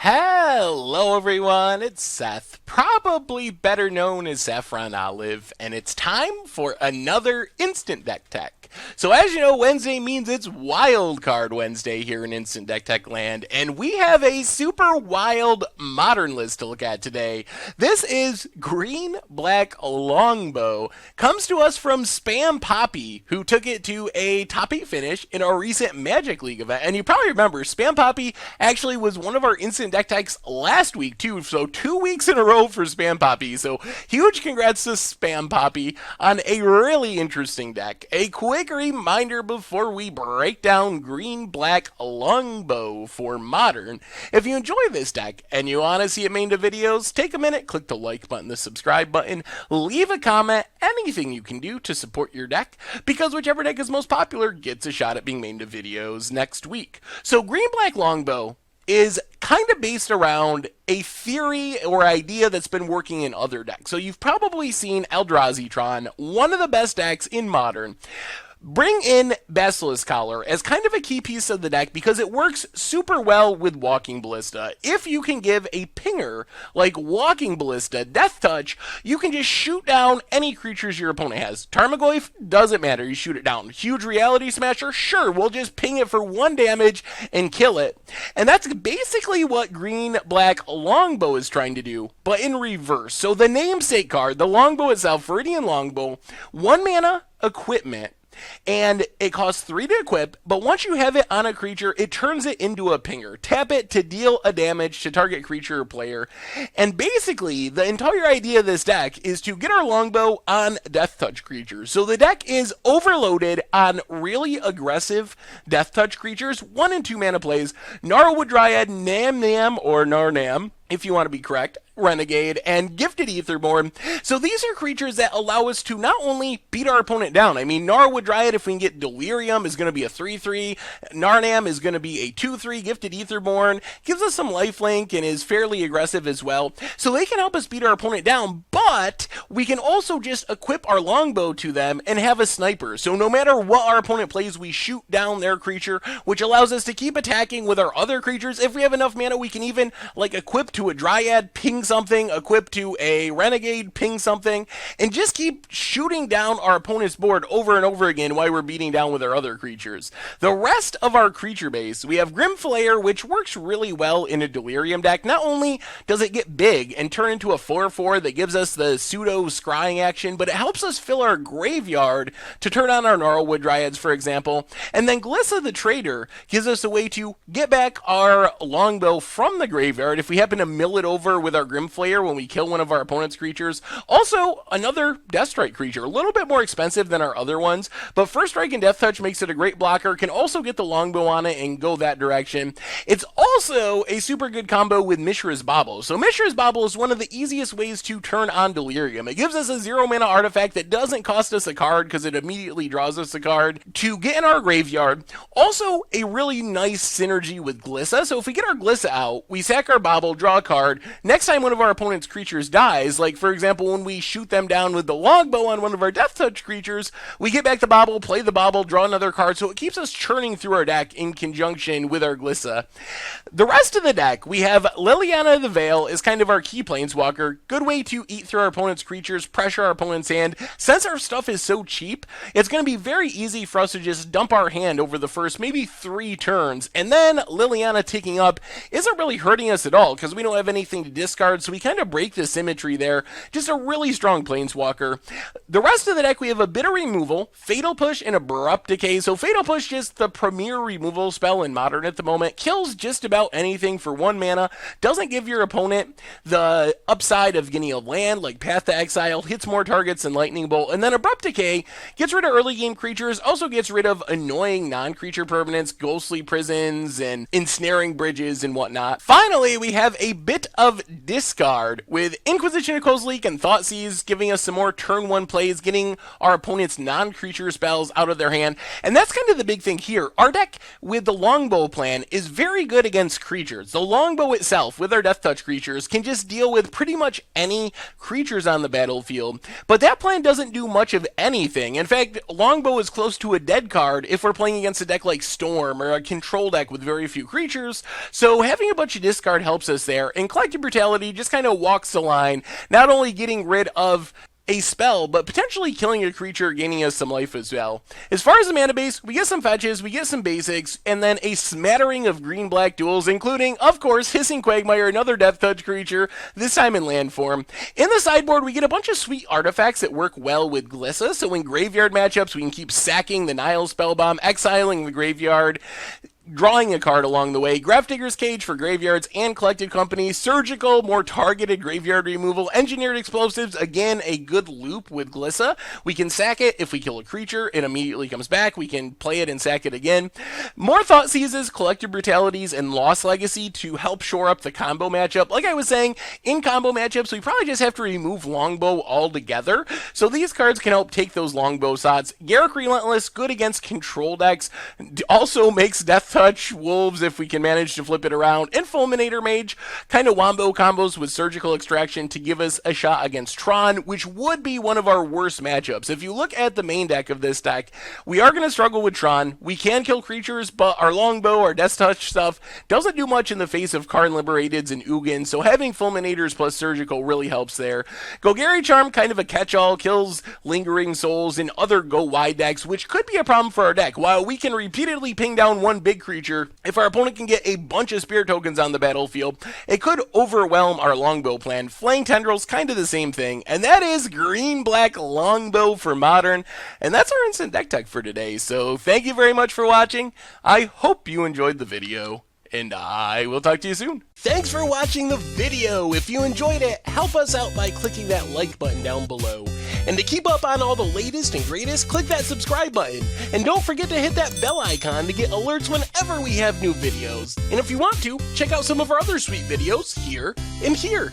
Hello everyone, it's Seth, probably better known as Saffron Olive, and it's time for another Instant Deck Tech. So as you know, Wednesday means it's Wildcard Wednesday here in Instant Deck Tech land, and we have a super wild modern list to look at today. This is Green Black Longbow. Comes to us from Spam Poppy, who took it to a top 8 finish in our recent Magic League event. And you probably remember, Spam Poppy actually was one of our Instant Deck Techs last week too, so 2 weeks in a row for Spam Poppy. So huge congrats to Spam Poppy on a really interesting deck. A quick reminder before we break down Green Black Longbow for Modern. If you enjoy this deck and you want to see it made into videos, take a minute, click the like button, the subscribe button, leave a comment, anything you can do to support your deck, because whichever deck is most popular gets a shot at being made into videos next week. So Green Black Longbow is kind of based around a theory or idea that's been working in other decks. So you've probably seen Eldrazi-tron, one of the best decks in Modern, bring in Basilisk Collar as kind of a key piece of the deck because it works super well with Walking Ballista. If you can give a pinger like Walking Ballista Deathtouch, you can just shoot down any creatures your opponent has. Tarmogoyf, doesn't matter, you shoot it down. Huge Reality Smasher, sure, we'll just ping it for 1 damage and kill it. And that's basically what Green Black Longbow is trying to do, but in reverse. So the Namesake card, the Longbow itself, Viridian Longbow, 1 mana, equipment, and it costs 3 to equip, but once you have it on a creature, it turns it into a pinger. Tap it to deal a damage to target creature or player. And basically, the entire idea of this deck is to get our Longbow on Deathtouch creatures. So the deck is overloaded on really aggressive Deathtouch creatures, 1 and 2 mana plays, Gnarlwood Dryad, Nam or Narnam, if you want to be correct, Renegade, and Gifted Aetherborn. So these are creatures that allow us to not only beat our opponent down. I mean, Gnarlwood Dryad, if we can get Delirium, is going to be a 3-3. Narnam is going to be a 2-3. Gifted Aetherborn gives us some lifelink and is fairly aggressive as well. So they can help us beat our opponent down, but we can also just equip our Longbow to them and have a sniper. So no matter what our opponent plays, we shoot down their creature, which allows us to keep attacking with our other creatures. If we have enough mana, we can even equip to a Dryad, ping something, equip to a Renegade, ping something, and just keep shooting down our opponent's board over and over again while we're beating down with our other creatures. The rest of our creature base, we have Grimflayer, which works really well in a Delirium deck. Not only does it get big and turn into a 4/4 that gives us the pseudo scrying action, but it helps us fill our graveyard to turn on our Gnarlwood Dryads, for example. And then Glissa the Trader gives us a way to get back our Longbow from the graveyard if we happen to mill it over with our Grimflayer when we kill one of our opponent's creatures. Also, another Deathstrike creature, a little bit more expensive than our other ones, but First Strike and Deathtouch makes it a great blocker, can also get the Longbow on it and go that direction. It's also a super good combo with Mishra's Bauble. So Mishra's Bauble is one of the easiest ways to turn on Delirium. It gives us a 0 mana artifact that doesn't cost us a card because it immediately draws us a card to get in our graveyard. Also, a really nice synergy with Glissa. So if we get our Glissa out, we sack our Bauble, draw a card. Next time one of our opponent's creatures dies, like for example when we shoot them down with the Longbow on one of our Deathtouch creatures, we get back the Bauble, play the Bauble, draw another card, so it keeps us churning through our deck in conjunction with our Glissa. The rest of the deck, we have Liliana the Veil is kind of our key planeswalker. Good way to eat through our opponent's creatures, pressure our opponent's hand. Since our stuff is so cheap, it's going to be very easy for us to just dump our hand over the first maybe 3 turns, and then Liliana ticking up isn't really hurting us at all because we don't have anything to discard, so we kind of break the symmetry there. Just a really strong planeswalker. The rest of the deck, we have a bit of removal, Fatal Push, and Abrupt Decay. So Fatal Push is the premier removal spell in Modern at the moment. Kills just about anything for 1 mana. Doesn't give your opponent the upside of getting a land like Path to Exile. Hits more targets than Lightning Bolt. And then Abrupt Decay gets rid of early game creatures. Also gets rid of annoying non-creature permanents, Ghostly Prisons, and Ensnaring Bridges and whatnot. Finally, we have a bit of discard with Inquisition of Kozilek and Thoughtseize giving us some more turn 1 plays, getting our opponent's non-creature spells out of their hand. And that's kind of the big thing here. Our deck with the Longbow plan is very good against creatures. The Longbow itself, with our Deathtouch creatures, can just deal with pretty much any creatures on the battlefield. But that plan doesn't do much of anything. In fact, Longbow is close to a dead card if we're playing against a deck like Storm or a control deck with very few creatures. So having a bunch of discard helps us there, and Collective Brutality just kind of walks the line, not only getting rid of a spell, but potentially killing a creature, gaining us some life as well. As far as the mana base, we get some fetches, we get some basics, and then a smattering of green-black duels, including, of course, Hissing Quagmire, another Deathtouch creature, this time in land form. In the sideboard, we get a bunch of sweet artifacts that work well with Glissa, so in graveyard matchups, we can keep sacking the Nile Spellbomb, exiling the graveyard, drawing a card along the way, Grafdigger's Cage for graveyards and collected company, surgical, more targeted graveyard removal, engineered explosives, again, a good loop with Glissa. We can sack it if we kill a creature, it immediately comes back, we can play it and sack it again. More Thoughtseizes, Collective Brutalities, and Lost Legacy to help shore up the combo matchup. Like I was saying, in combo matchups, we probably just have to remove Longbow altogether, so these cards can help take those Longbow shots. Garruk Relentless, good against control decks, also makes Deathtouch Wolves if we can manage to flip it around, and Fulminator Mage, kind of wombo combos with Surgical Extraction to give us a shot against Tron, which would be one of our worst matchups. If you look at the main deck of this deck, we are going to struggle with Tron. We can kill creatures, but our Longbow, our Deathtouch stuff, doesn't do much in the face of Karn Liberateds and Ugin, so having Fulminators plus Surgical really helps there. Golgari Charm, kind of a catch-all, kills Lingering Souls and other go-wide decks, which could be a problem for our deck. While we can repeatedly ping down one big creature, if our opponent can get a bunch of Spirit Tokens on the battlefield, it could overwhelm our Longbow plan. Flaying Tendrils, kind of the same thing, and that is green-black Longbow for Modern, and that's our instant deck tech for today. So thank you very much for watching. I hope you enjoyed the video, and I will talk to you soon. Thanks for watching the video. If you enjoyed it, help us out by clicking that like button down below. And to keep up on all the latest and greatest, click that subscribe button. And don't forget to hit that bell icon to get alerts whenever we have new videos. And if you want to, check out some of our other sweet videos here and here.